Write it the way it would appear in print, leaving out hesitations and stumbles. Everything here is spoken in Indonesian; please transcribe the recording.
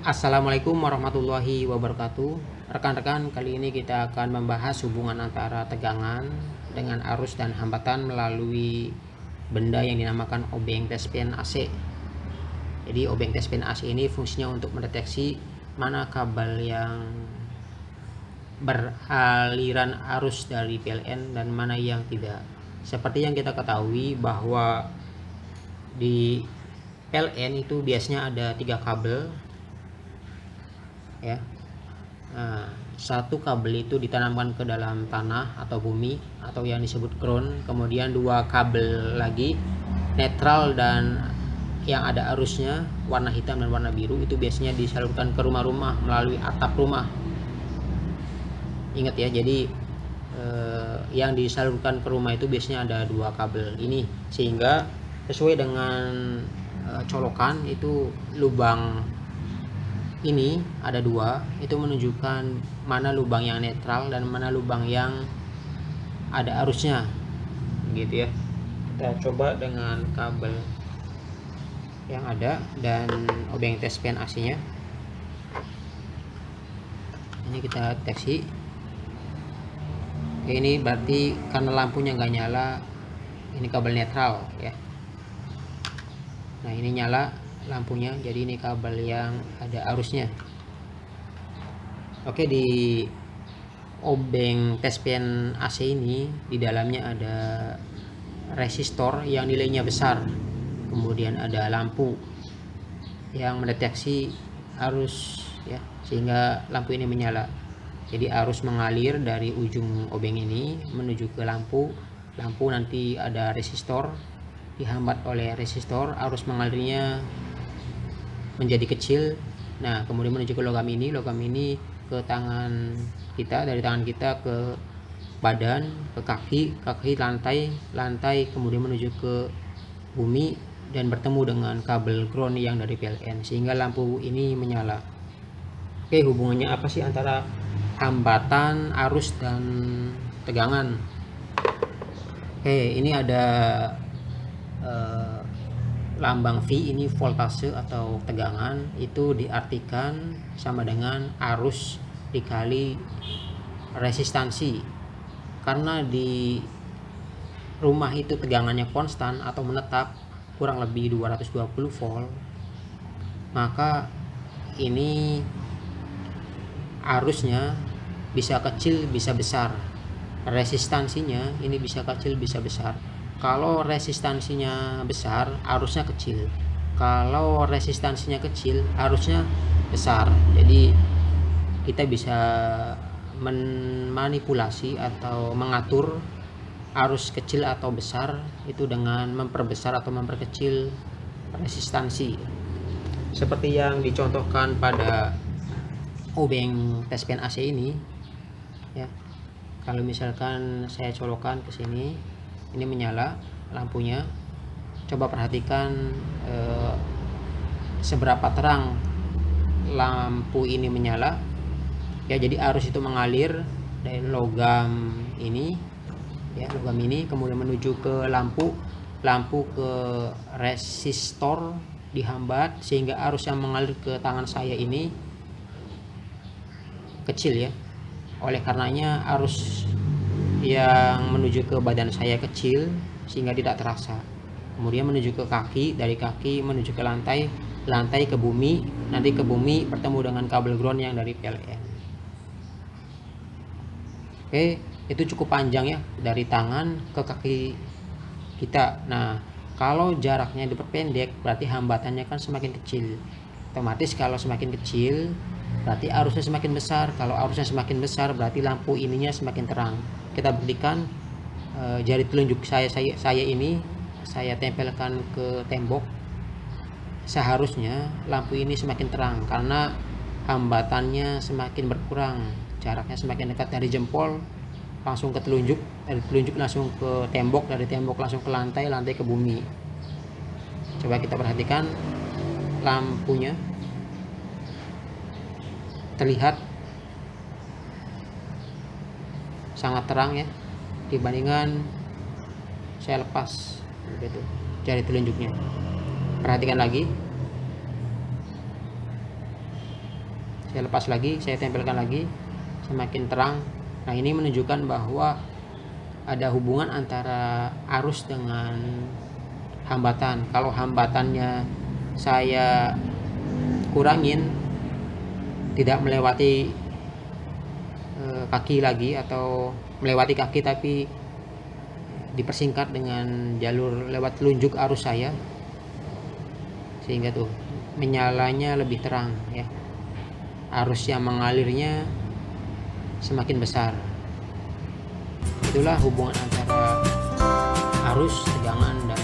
Assalamualaikum warahmatullahi wabarakatuh. Rekan-rekan, kali ini kita akan membahas hubungan antara tegangan dengan arus dan hambatan melalui benda yang dinamakan obeng tespien AC. Jadi obeng tespien AC ini fungsinya untuk mendeteksi mana kabel yang beraliran arus dari PLN dan mana yang tidak. Seperti yang kita ketahui bahwa di PLN itu biasanya ada 3 kabel ya. Nah, satu kabel itu ditanamkan ke dalam tanah atau bumi atau yang disebut ground, kemudian 2 kabel lagi netral dan yang ada arusnya warna hitam dan warna biru itu biasanya disalurkan ke rumah-rumah melalui atap rumah. Ingat ya, jadi yang disalurkan ke rumah itu biasanya ada 2 kabel ini, sehingga sesuai dengan colokan itu lubang ini ada 2, itu menunjukkan mana lubang yang netral dan mana lubang yang ada arusnya gitu ya. Kita coba dengan kabel yang ada dan obeng tespien AC nya ini kita deteksi. Oke, ini berarti karena lampunya nggak nyala, ini kabel netral ya. Nah, ini nyala lampunya, jadi ini kabel yang ada arusnya. Oke, di obeng tespien AC ini di dalamnya ada resistor yang nilainya besar, kemudian ada lampu yang mendeteksi arus ya, sehingga lampu ini menyala. Jadi arus mengalir dari ujung obeng ini menuju ke lampu nanti ada resistor, dihambat oleh resistor, arus mengalirnya menjadi kecil. Nah, kemudian menuju ke logam ini ke tangan kita, dari tangan kita ke badan, ke kaki, lantai, kemudian menuju ke bumi dan bertemu dengan kabel ground yang dari PLN sehingga lampu ini menyala. Oke, hubungannya apa sih antara hambatan, arus dan tegangan? Oke, ini ada lambang V, ini voltase atau tegangan, itu diartikan sama dengan arus dikali resistansi. Karena di rumah itu tegangannya konstan atau menetap kurang lebih 220 volt, maka ini arusnya bisa kecil bisa besar, resistansinya ini bisa kecil bisa besar. Kalau resistansinya besar, arusnya kecil. Kalau resistansinya kecil, arusnya besar. Jadi kita bisa memanipulasi atau mengatur arus kecil atau besar itu dengan memperbesar atau memperkecil resistansi. Seperti yang dicontohkan pada obeng tespien AC ini ya. Kalau misalkan saya colokan ke sini, ini menyala lampunya. Coba perhatikan seberapa terang lampu ini menyala ya. Jadi arus itu mengalir dari logam ini ya, logam ini kemudian menuju ke lampu ke resistor dihambat sehingga arus yang mengalir ke tangan saya ini kecil ya. Oleh karenanya arus yang menuju ke badan saya kecil sehingga tidak terasa. Kemudian menuju ke kaki, dari kaki menuju ke lantai ke bumi, nanti ke bumi bertemu dengan kabel ground yang dari PLN. Oke, itu cukup panjang ya, dari tangan ke kaki kita. Nah, kalau jaraknya diperpendek berarti hambatannya kan semakin kecil. Otomatis kalau semakin kecil berarti arusnya semakin besar. Kalau arusnya semakin besar berarti lampu ininya semakin terang. Kita buktikan, jari telunjuk saya ini saya tempelkan ke tembok. Seharusnya lampu ini semakin terang karena hambatannya semakin berkurang, jaraknya semakin dekat. Dari jempol langsung ke telunjuk, dari telunjuk langsung ke tembok, dari tembok langsung ke lantai ke bumi. Coba kita perhatikan lampunya, terlihat sangat terang ya dibandingkan saya lepas begitu jari telunjuknya. Perhatikan lagi, Saya lepas lagi, saya tempelkan lagi, semakin terang. Nah, ini menunjukkan bahwa ada hubungan antara arus dengan hambatan. Kalau hambatannya saya kurangin, tidak melewati kaki lagi, atau melewati kaki tapi dipersingkat dengan jalur lewat telunjuk arus saya, sehingga tuh menyalanya lebih terang ya, arus yang mengalirnya semakin besar. Itulah hubungan antara arus, tegangan, dan